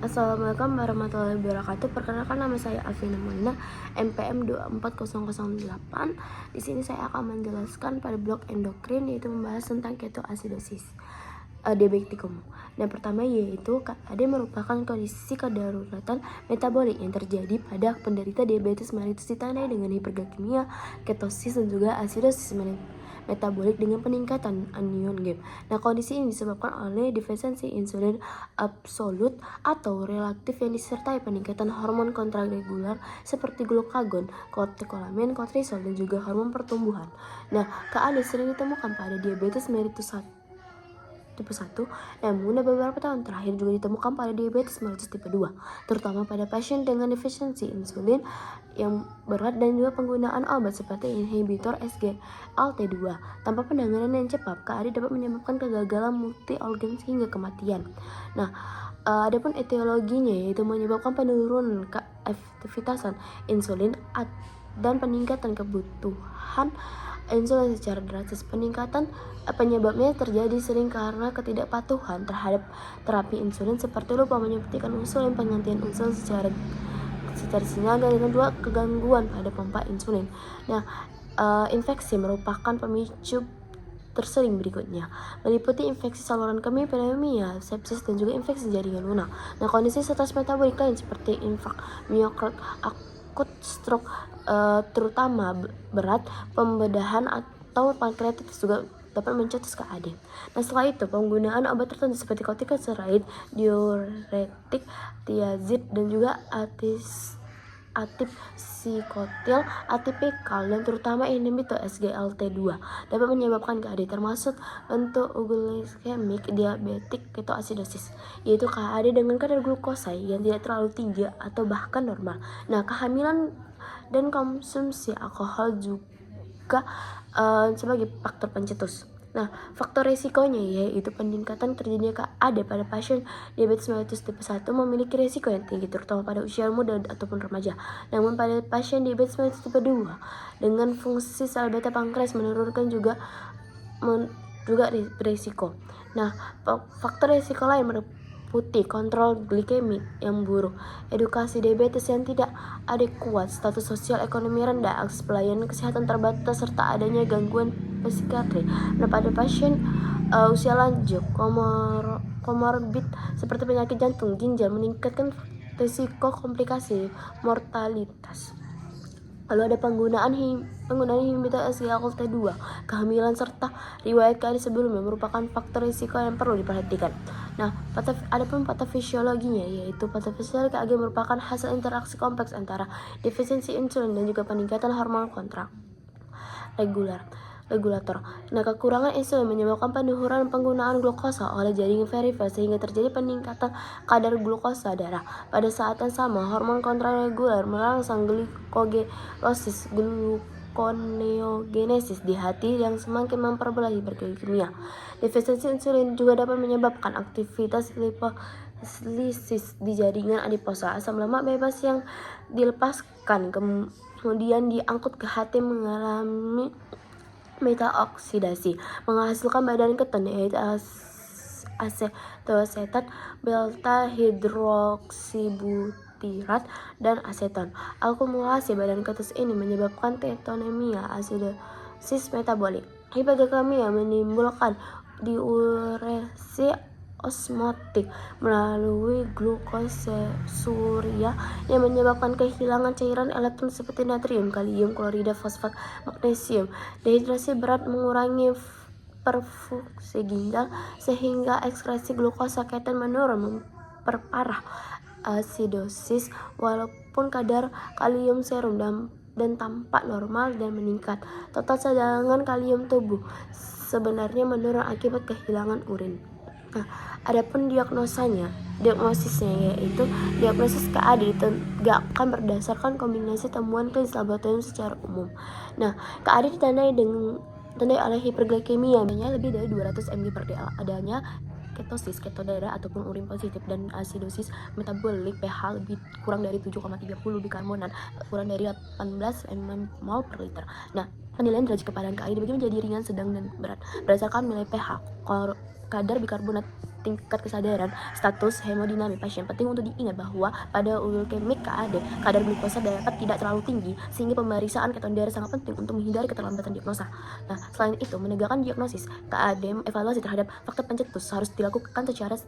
Assalamualaikum warahmatullahi wabarakatuh. Perkenalkan, nama saya Alvina Molina, NPM 24008. Di sini saya akan menjelaskan pada blok endokrin, yaitu membahas tentang ketoasidosis diabeticum. Yang pertama yaitu KAD merupakan kondisi kedaruratan metabolik yang terjadi pada penderita diabetes mellitus ditandai dengan hiperglikemia, ketosis, dan juga asidosis metabolik dengan peningkatan anion gap. Nah, kondisi ini disebabkan oleh defisiensi insulin absolut atau relatif yang disertai peningkatan hormon kontraregular seperti glukagon, katekolamin, kortisol, dan juga hormon pertumbuhan. Nah, KAD sering ditemukan pada diabetes mellitus tipe 1, namun beberapa tahun terakhir juga ditemukan pada diabetes mellitus tipe 2, terutama pada pasien dengan defisiensi insulin yang berat dan juga penggunaan obat seperti inhibitor SGLT2. Tanpa penanganan yang cepat, KAD dapat menyebabkan kegagalan multi organ hingga kematian. Nah, adapun etiologinya yaitu menyebabkan penurunan keefektivitasan insulin dan peningkatan kebutuhan insulin secara drastis. Penyebabnya terjadi sering karena ketidakpatuhan terhadap terapi insulin, seperti lupa menyuntikkan insulin, penggantian insulin secara sinyal, dan juga kegangguan pada pompa insulin. Nah, infeksi merupakan pemicu tersering berikutnya, meliputi infeksi saluran kemih, pneumonia, sepsis, dan juga infeksi jaringan lunak. Nah, kondisi stres metabolik lain seperti infak miokard, akut stroke terutama berat, pembedahan atau pankreatitis juga dapat mencetus KAD. Nah, setelah itu penggunaan obat tertentu seperti kortikosteroid, diuretik, tiazid, dan juga psikotil, atipikal, dan terutama inhibitor SGLT2 dapat menyebabkan KAD, termasuk untuk glikemik diabetik ketoasidosis, yaitu KAD dengan kadar glukosa yang tidak terlalu tinggi atau bahkan normal. Nah, kehamilan dan konsumsi alkohol juga sebagai faktor pencetus. Nah, faktor resikonya yaitu peningkatan terjadinya KAD pada pasien diabetes mellitus tipe 1 memiliki resiko yang tinggi, terutama pada usia muda ataupun remaja. Namun pada pasien diabetes mellitus tipe 2 dengan fungsi sel beta pankreas menurunkan juga risiko. Nah, faktor resiko lain meliputi kontrol glikemik yang buruk, edukasi diabetes yang tidak adekuat, status sosial ekonomi rendah, akses pelayanan kesehatan terbatas, serta adanya gangguan psikiatri. Nah, pada pasien usia lanjut, komorbid seperti penyakit jantung, ginjal meningkatkan risiko komplikasi mortalitas. Lalu ada penggunaan inhibitor SGLT2, kehamilan, serta riwayat KAD sebelumnya merupakan faktor risiko yang perlu diperhatikan. Nah, adapun patofisiologinya yaitu patofisiologi KAD merupakan hasil interaksi kompleks antara defisiensi insulin dan juga peningkatan hormon regulator. Nah, kekurangan insulin menyebabkan penurunan penggunaan glukosa oleh jaringan periferi sehingga terjadi peningkatan kadar glukosa darah. Pada saat yang sama, hormon kontraregular merangsang glikogenesis, gluconeogenesis di hati yang semakin memperbelah hiperglikemia. Defisiensi insulin juga dapat menyebabkan aktivitas liposlisis di jaringan adiposa. Asam lemak bebas yang dilepaskan kemudian diangkut ke hati mengalami metaoksidasi, menghasilkan badan keton yaitu asetoasetat, beta hidroksibutirat, dan aseton. Akumulasi badan keton ini menyebabkan ketonemia, asidosis metabolik. Hiperglikemia menimbulkan diuresi osmotik melalui glukosesuria yang menyebabkan kehilangan cairan elektron seperti natrium, kalium, klorida, fosfat, magnesium. Dehidrasi berat mengurangi perfusi ginjal sehingga ekskresi glukosa keton menurun, memperparah asidosis walaupun kadar kalium serum dan tampak normal dan meningkat. Total cadangan kalium tubuh sebenarnya menurun akibat kehilangan urin. Nah, adapun diagnosisnya yaitu diagnosis KAD ditegakkan berdasarkan kombinasi temuan klinis laboratorium secara umum. Nah, KAD ditandai oleh hiperglikemia lebih dari 200 mg per dl, adanya ketosis, keto darah ataupun urin positif, dan asidosis metabolik, pH lebih kurang dari 7,30, bikarbonat kurang dari 18 mmol per liter. Nah, penilaian derajat kepadan KAD dibagi menjadi ringan, sedang, dan berat berdasarkan nilai pH, kadar bikarbonat tingkat kesadaran status hemodinamik pasien. Penting untuk diingat bahwa pada eugekimik KAD, kadar glukosa dapat tidak terlalu tinggi, sehingga pemeriksaan keton darah sangat penting untuk menghindari keterlambatan diagnosa. Nah, selain itu, menegakkan diagnosis KAD, evaluasi terhadap faktor pencetus harus dilakukan secara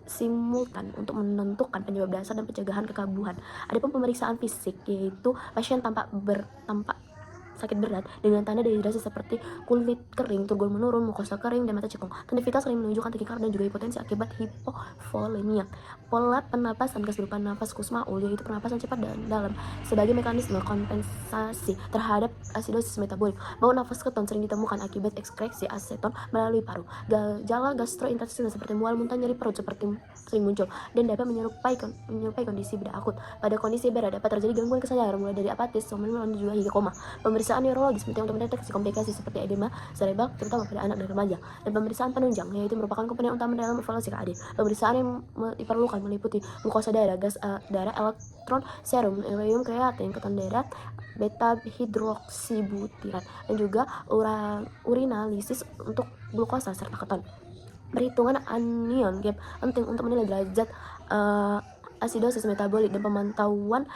simultan untuk menentukan penyebab dasar dan pencegahan kekambuhan. Adapun pemeriksaan fisik, yaitu pasien tampak sakit berat dengan tanda dehidrasi seperti kulit kering, turgor menurun, mukosa kering, dan mata cekung. Tanda vital sering menunjukkan takikardia dan juga hipotensi akibat hipovolemia. Pola pernapasan gas berupa napas kusmaul, yaitu pernapasan cepat dan dalam sebagai mekanisme kompensasi terhadap asidosis metabolik. Bau nafas keton sering ditemukan akibat ekskreksi aseton melalui paru. Gejala gastrointestinal seperti mual, muntah, nyeri perut seperti sering muncul dan dapat menyerupai kondisi bedah akut. Pada kondisi berat dapat terjadi gangguan kesadaran mulai dari apatis, somnolens, dan juga hingga koma. Pemeriksaan neurologis penting untuk mendeteksi komplikasi seperti edema cerebral, terutama pada anak dan remaja. Dan pemeriksaan penunjang, yaitu merupakan komponen utama dalam evaluasi KAD. Pemeriksaan yang diperlukan meliputi glukosa darah, gas darah, elektron, serum, ureum, kreatin, keton darah, beta hidroksibutirat, dan juga urinalisis untuk glukosa serta keton. Perhitungan anion gap penting untuk menilai derajat asidosis metabolik dan pemantauan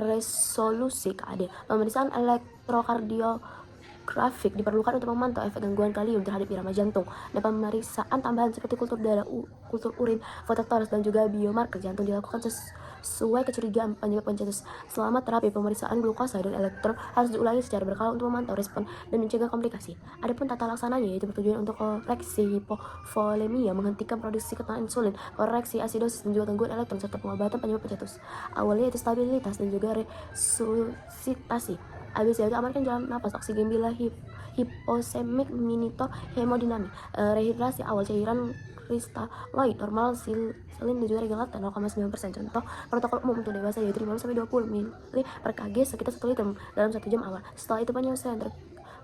resolusi KAD. Pemeriksaan elektrokardiografik diperlukan untuk memantau efek gangguan kalium terhadap irama jantung. Dan pemeriksaan tambahan seperti kultur darah, kultur urin, fototorax, dan juga biomarker jantung dilakukan sesuai kecurigaan penyebab pencetus. Selama terapi, pemeriksaan glukosa dan elektron harus diulangi secara berkala untuk memantau respon dan mencegah komplikasi. Adapun tata laksananya yaitu bertujuan untuk koreksi hipovolemia, menghentikan produksi keton insulin, koreksi asidosis, dan juga gangguan elektron serta pengobatan penyebab pencetus. Awalnya yaitu stabilitas dan juga resusitasi. Habis itu amankan jalan napas, oksigen bila hiposemik, monitor hemodinamik, rehidrasi awal cairan kristaloid normal, salin, dan juga regulator 0,9%. Contoh protokol umum untuk dewasa yaitu 15-20 ml per kg sekitar 1 liter dalam 1 jam awal. Setelah itu penyesuaian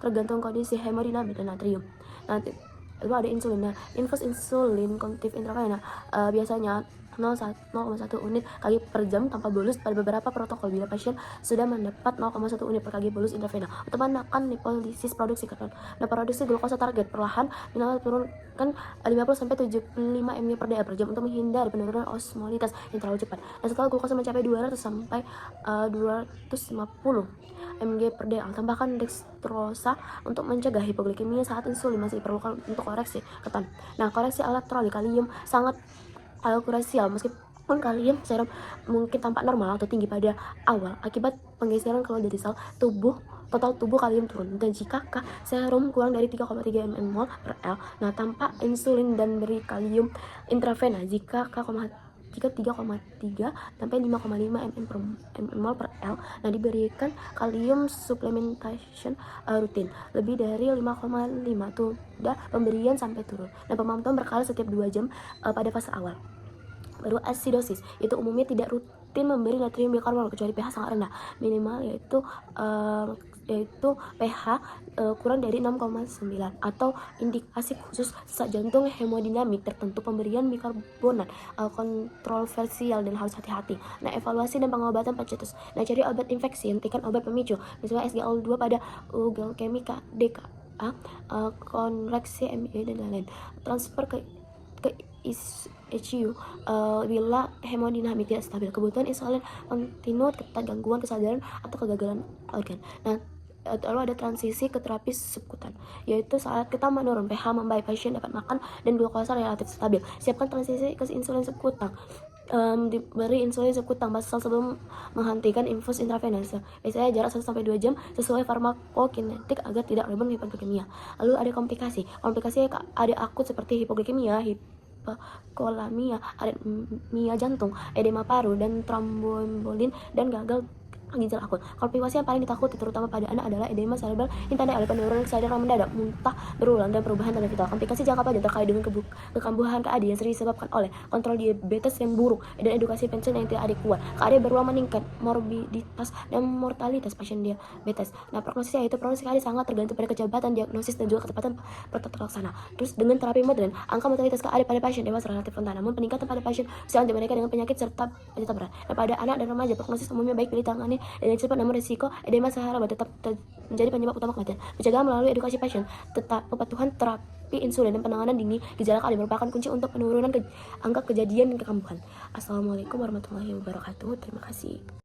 tergantung kondisi hemodinamik dan natrium. Nanti lalu ada insulin. Nah, infus insulin konsumtif intravena biasanya 0,1 unit kali per jam tanpa bolus pada beberapa protokol bila pasien sudah mendapat 0,1 unit per kg bolus intravena untuk menekan lipolisis produksi keton. Nah, produksi glukosa target perlahan minimal turunkan 50-75 ml per dl per jam untuk menghindari penurunan osmolitas yang terlalu cepat. Dan setelah glukosa mencapai 200 sampai 250 mg per dl, tambahkan dextrosa untuk mencegah hipoglikemia saat insulin masih diperlukan untuk koreksi keton. Nah, koreksi elektrolit kalium sangat krusial meskipun kalium serum mungkin tampak normal atau tinggi pada awal akibat penggeseran keluar dari sel tubuh. Total tubuh kalium turun, dan jika serum kurang dari 3,3 mmol per L, nah tanpa insulin dan beri kalium intravena. Jika 3,3 sampai 5,5 mmol per L, nah diberikan kalium supplementation rutin lebih dari 5,5 sudah pemberian sampai turun. Nah, pemantauan berkala setiap 2 jam pada fase awal. Baru asidosis, itu umumnya tidak rutin memberi natrium bikarbonat kecuali pH sangat rendah, minimal yaitu pH kurang dari 6,9 atau indikasi khusus sesak jantung hemodinamik tertentu. Pemberian bikarbonat kontroversial dan harus hati-hati. Nah, evaluasi dan pengobatan pencetus. Nah, cari obat infeksi, hentikan obat pemicu misalnya SGLT2 pada eugekimika DKA, koreksi MI dan lain-lain. Transfer ke ICU bila hemodinamik tidak stabil, kebutuhan insulin kontinu, gangguan kesadaran atau kegagalan organ. Nah, lalu ada transisi ke terapi subkutan, yaitu saat kita menurun pH membaik, pasien dapat makan dan glukosa relatif stabil. Siapkan transisi ke insulin subkutan. Diberi insulin subkutan basal sebelum menghentikan infus intravenous. Biasanya jarak 1-2 jam sesuai farmakokinetik agar tidak menimbulkan hipoglikemia. Lalu ada komplikasi ada akut seperti hipoglikemia, hipokolamia, aritmia jantung, edema paru, dan tromboembolin, dan gagal ginjal akut. Komplikasi yang paling ditakuti terutama pada anak adalah edema cerebral yang ditandai oleh penurunan kesadaran mendadak, muntah berulang, dan perubahan tanda vital. Komplikasi jangka panjang terkait dengan kekambuhan KAD yang sering disebabkan oleh kontrol diabetes yang buruk dan edukasi pensiun yang tidak adekuat. KAD berulang meningkat morbiditas dan mortalitas pasien diabetes. Nah, prognosisnya yaitu prognosis KAD sangat tergantung pada kecepatan diagnosis dan juga kecepatan terlaksana. Terus dengan terapi modern, angka mortalitas KAD pada pasien dewasa relatif rendah, namun peningkatan pada pasien usia lanjut mereka dengan penyakit serta penyakit berat. Nah, pada anak dan remaja prognosis umumnya baik bila ditangani dan yang cepat namun risiko edema sahara tetap menjadi penyebab utama kematian. Pencegahan melalui edukasi pasien, kepatuhan terapi insulin dan penanganan dini gejala KD merupakan kunci untuk penurunan angka kejadian kekambuhan. Assalamualaikum warahmatullahi wabarakatuh. Terima kasih.